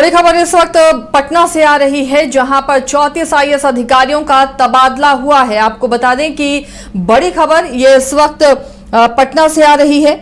बड़ी खबर इस वक्त पटना से आ रही है, जहां पर 34 आईएएस अधिकारियों का तबादला हुआ है। आपको बता दें कि बड़ी खबर ये इस वक्त पटना से आ रही है।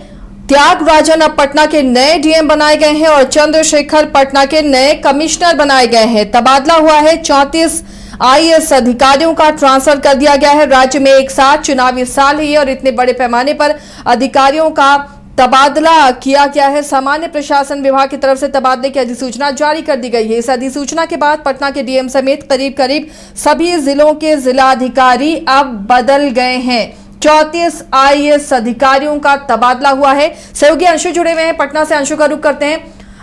त्यागराजन अब पटना के नए डीएम बनाए गए हैं और चंद्रशेखर पटना के नए कमिश्नर बनाए गए हैं। तबादला हुआ है, 34 आईएएस अधिकारियों का ट्रांसफर कर दिया गया है। राज्य में एक साथ चुनावी साल है और इतने बड़े पैमाने पर अधिकारियों का तबादला किया गया है। सामान्य प्रशासन विभाग की तरफ से तबादले की अधिसूचना जारी कर दी गई है। इस अधिसूचना के बाद पटना के डीएम समेत करीब सभी जिलों के जिलाधिकारी अब बदल गए हैं। 34 आईएएस अधिकारियों का तबादला हुआ है। सहयोगी अंशु जुड़े हुए हैं पटना से। अंशु का रुख करते हैं।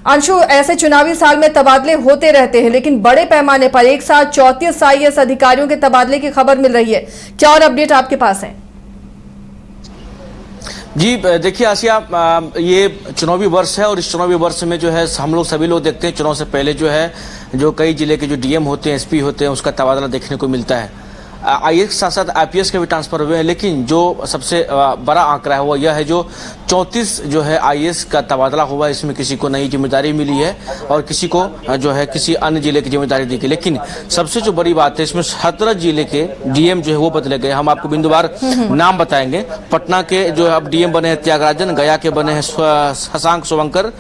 अंशु, ऐसे चुनावी साल में तबादले होते रहते हैं, लेकिन बड़े पैमाने पर एक साथ 34 आईएएस अधिकारियों के तबादले की खबर मिल रही है। क्या और अपडेट आपके पास है? जी देखिए आसिया, ये चुनावी वर्ष है और इस चुनावी वर्ष में जो है हम लोग सभी लोग देखते हैं चुनाव से पहले जो है जो कई जिले के जो डीएम होते हैं, एसपी होते हैं, उसका तबादला देखने को मिलता है। आईएएस के साथ साथ आईपीएस के भी ट्रांसफर हुए हैं, लेकिन जो सबसे बड़ा आंकड़ा है वो यह है जो 34 जो है आईएएस का तबादला हुआ। इसमें किसी को नई जिम्मेदारी मिली है और किसी को जो है किसी अन्य जिले की जिम्मेदारी दी गई। लेकिन सबसे जो बड़ी बात है, इसमें 17 जिले के डीएम जो है वो बदले गए। हम आपको बिंदुवार नाम बताएंगे। पटना के जो अब डीएम बने हैं त्यागराजन, गया के बने हैं शशांक शुभंकर,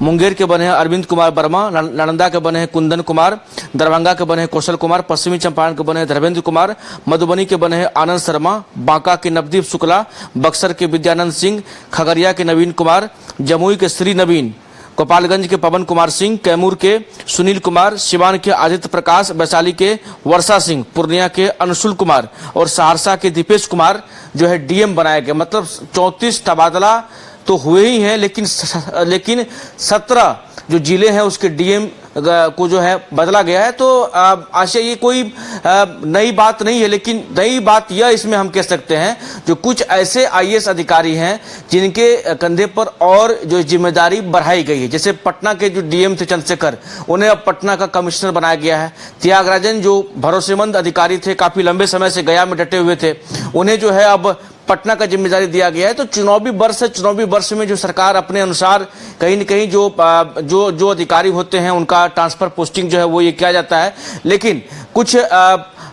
मुंगेर के बने हैं अरविंद कुमार वर्मा, नालंदा के बने हैं कुंदन कुमार, दरभंगा के बने हैं कौशल कुमार, पश्चिमी चंपारण के बने हैं धर्मेंद्र कुमार, मधुबनी के बने हैं आनंद शर्मा, बांका के नवदीप शुक्ला, बक्सर के विद्यानंद सिंह, खगड़िया के नवीन कुमार, जमुई के श्री नवीन, गोपालगंज के पवन कुमार सिंह, कैमूर के सुनील कुमार, सिवान के आदित्य प्रकाश, वैशाली के वर्षा सिंह, पूर्णिया के अनुशुल कुमार और सहरसा के दीपेश कुमार जो है डीएम बनाए गए। मतलब 34 तबादला तो हुए ही हैं, लेकिन 17 जो जिले हैं उसके डीएम को जो है बदला गया है। तो आशय ये कोई नई बात नहीं है, लेकिन नई बात यह इसमें हम कह सकते हैं जो कुछ ऐसे आईएएस अधिकारी हैं जिनके कंधे पर और जो जिम्मेदारी बढ़ाई गई है। जैसे पटना के जो डीएम थे चंद्रशेखर, उन्हें अब पटना का कमिश्नर बनाया गया है। त्यागराजन जो भरोसेमंद अधिकारी थे, काफी लंबे समय से गया में डटे हुए थे, उन्हें जो है अब पटना का जिम्मेदारी दिया गया है। तो चुनावी वर्ष है, चुनावी वर्ष में जो सरकार अपने अनुसार कहीं न कहीं जो अधिकारी होते हैं उनका ट्रांसफर पोस्टिंग जो है वो ये किया जाता है। लेकिन कुछ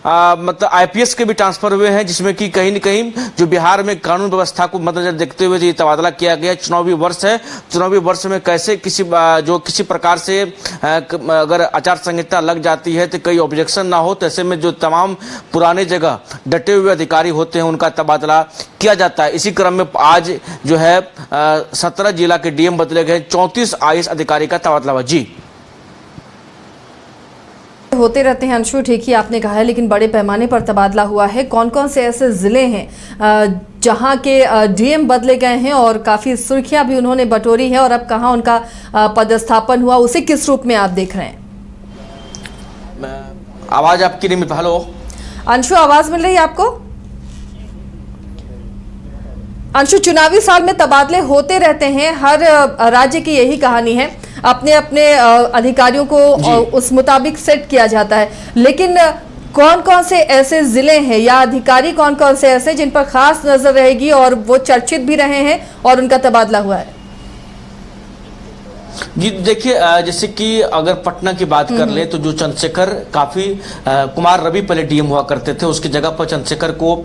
मतलब आईपीएस के भी ट्रांसफर हुए हैं, जिसमें कि कहीं न कहीं जो बिहार में कानून व्यवस्था को मद्देनजर देखते हुए ये तबादला किया गया। चुनावी वर्ष है, चुनावी वर्ष में कैसे किसी प्रकार से अगर आचार संहिता लग जाती है तो कई ऑब्जेक्शन ना हो, तो ऐसे में जो तमाम पुराने जगह डटे हुए अधिकारी होते हैं उनका तबादला किया जाता है। इसी क्रम में आज जो है 17 जिला के डीएम बदले गए, 34 आईएएस अधिकारी का तबादला हुआ। जी होते रहते हैं अंशु, ठीक ही आपने कहा है, लेकिन बड़े पैमाने पर तबादला हुआ है। कौन कौन से ऐसे जिले हैं जहां के डीएम बदले गए हैं और काफी सुर्खियां भी उन्होंने बटोरी है, और अब कहां उनका पदस्थापन हुआ, उसे किस रूप में आप देख रहे हैं? आवाज आपकी नहीं मिल। हेलो अंशु, आवाज मिल रही है आपको? अंशु, चुनावी साल में तबादले होते रहते हैं, हर राज्य की यही कहानी है। अपने अपने अधिकारियों को उस मुताबिक सेट किया जाता है, लेकिन कौन कौन से ऐसे जिले हैं या अधिकारी कौन कौन से ऐसे जिन पर खास नजर रहेगी और वो चर्चित भी रहे हैं और उनका तबादला हुआ है? जी देखिए, जैसे कि अगर पटना की बात कर ले तो जो चंद्रशेखर काफी कुमार रवि पहले डीएम हुआ करते थे, उसकी जगह पर चंद्रशेखर को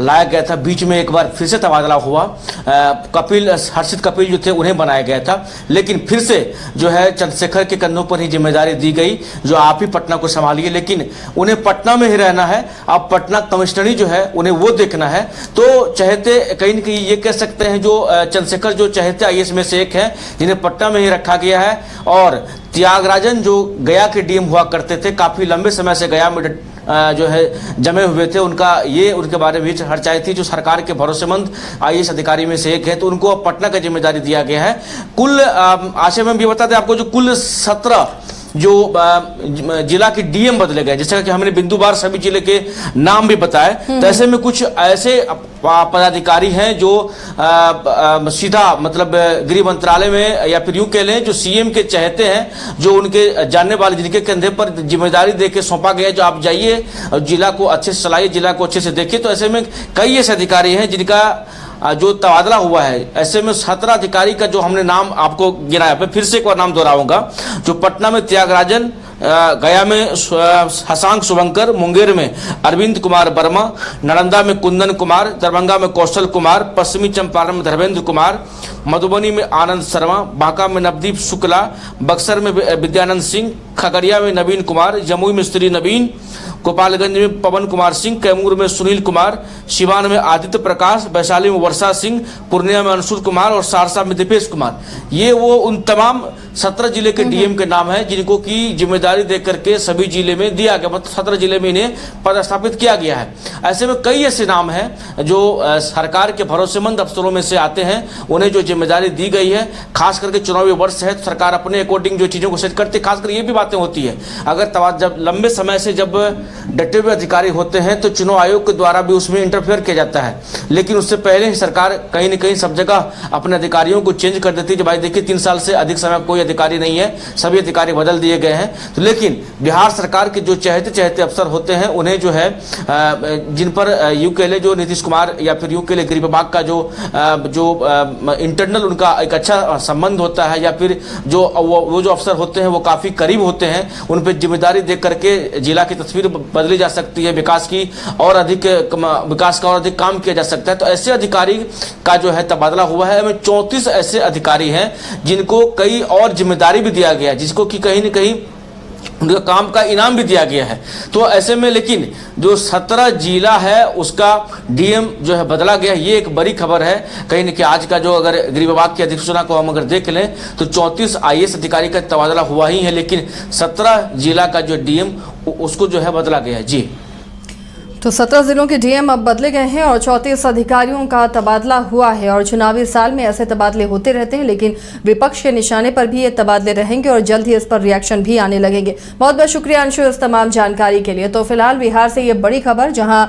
लाया गया था। बीच में एक बार फिर से तबादला हुआ, हर्षित कपिल जो थे उन्हें बनाया गया था, लेकिन फिर से जो है चंद्रशेखर के कंधों पर ही जिम्मेदारी दी गई जो आप ही पटना को संभालिए। लेकिन उन्हें पटना में ही रहना है, अब पटना कमिश्नरी जो है उन्हें वो देखना है। तो चहेते कहीं न कहीं ये कह सकते हैं जो चंद्रशेखर जो चहेते आईएएस में से एक है जिन्हें पटना में ही रखा गया है। और त्यागराजन जो गया के डीएम हुआ करते थे, काफी लंबे समय से गया में जो है जमे हुए थे, उनके बारे में चर्चाएं थी। जो सरकार के भरोसेमंद आईएएस अधिकारी में से एक है, तो उनको पटना का जिम्मेदारी दिया गया है। कुल आशय में भी बता दें आपको, जो कुल 17 जो जिला के डीएम बदले गए, जैसे कि हमने बिंदुवार सभी जिले के नाम भी बताए, तो ऐसे में कुछ ऐसे पदाधिकारी हैं जो सीधा मतलब गृह मंत्रालय में या फिर यूं कह लें जो सीएम के चहेते हैं, जो उनके जानने वाले, जिनके कंधे पर जिम्मेदारी देके सौंपा गया जो आप जाइए और जिला को अच्छे से चलाइए, जिला को अच्छे से देखिए। तो ऐसे में कई ऐसे अधिकारी हैं जिनका जो तबादला हुआ है, ऐसे में 17 अधिकारी का जो हमने नाम आपको गिनाया, मैं फिर से एक बार नाम दोहराऊंगा। जो पटना में त्यागराजन, गया में हसांक शुभंकर, मुंगेर में अरविंद कुमार वर्मा, नालंदा में कुंदन कुमार, दरभंगा में कौशल कुमार, पश्चिमी चंपारण में धर्मेंद्र कुमार, मधुबनी में आनंद शर्मा, बांका में नवदीप शुक्ला, बक्सर में विद्यानंद सिंह, खगड़िया में नवीन कुमार, जमुई में श्री नवीन, गोपालगंज में पवन कुमार सिंह, कैमूर में सुनील कुमार, सिवान में आदित्य प्रकाश, वैशाली में वर्षा सिंह, पूर्णिया में अंशुल कुमार और सहरसा में दीपेश कुमार। ये वो उन तमाम 17 जिले के डीएम के नाम हैं जिनको की जिम्मेदारी देकर के सभी जिले में दिया गया, मतलब 17 जिले में इन्हें पदस्थापित किया गया है। ऐसे में कई ऐसे नाम हैं जो सरकार के भरोसेमंद अफसरों में से आते हैं, उन्हें जो जिम्मेदारी दी गई है, खास करके चुनावी वर्ष है तो सरकार अपने अकॉर्डिंग जो चीज़ों को सेट करती है। खासकर ये भी बातें होती है, अगर जब लंबे समय से जब डटे हुए अधिकारी होते हैं तो चुनाव आयोग के द्वारा भी उसमें इंटरफेयर किया जाता है, लेकिन उससे पहले ही सरकार कहीं न कहीं सब जगह अपने अधिकारियों को चेंज कर देती है। जब भाई देखिए 3 साल से अधिक समय कोई अधिकारी नहीं है, सभी अधिकारी बदल दिए गए हैं। तो लेकिन बिहार सरकार के जो चहेते चहेते अफसर होते हैं उन्हें जो है जिन पर यूं कह ले जो नीतीश कुमार या फिर यूं कह ले गृह विभाग का जो इंटरनल उनका एक अच्छा संबंध होता है, या फिर जो वो जो अफसर होते हैं वो काफी करीब होते हैं, उन पर जिम्मेदारी दे करके जिला की तस्वीर बदली जा सकती है, विकास का और अधिक काम किया जा सकता है। तो ऐसे अधिकारी का जो है तबादला हुआ है। 34 ऐसे अधिकारी हैं जिनको कई और जिम्मेदारी भी दिया गया है, जिसको कि कहीं न कहीं उनका काम का इनाम भी दिया गया है। तो ऐसे में लेकिन जो 17 जिला है उसका डीएम जो है बदला गया, ये एक बड़ी खबर है। कहीं न कहीं आज का जो अगर गृह विभाग की अधिसूचना को हम अगर देख लें तो 34 आईएएस अधिकारी का तबादला हुआ ही है, लेकिन 17 जिला का जो डीएम उसको जो है बदला गया है। जी, तो 17 जिलों के डीएम अब बदले गए हैं और 34 अधिकारियों का तबादला हुआ है। और चुनावी साल में ऐसे तबादले होते रहते हैं, लेकिन विपक्ष के निशाने पर भी ये तबादले रहेंगे और जल्द ही इस पर रिएक्शन भी आने लगेंगे। बहुत बहुत शुक्रिया अंशु इस तमाम जानकारी के लिए। तो फिलहाल बिहार से ये बड़ी खबर, जहां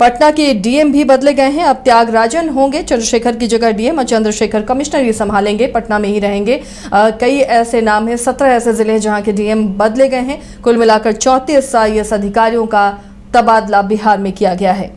पटना के डीएम भी बदले गए हैं। अब त्यागराजन होंगे चंद्रशेखर की जगह डीएम, और चंद्रशेखर कमिश्नर ही संभालेंगे, पटना में ही रहेंगे। कई ऐसे नाम हैं, 17 ऐसे जिले हैं जहां के डीएम बदले गए हैं। कुल मिलाकर 34 आईएएस अधिकारियों का तबादला बिहार में किया गया है।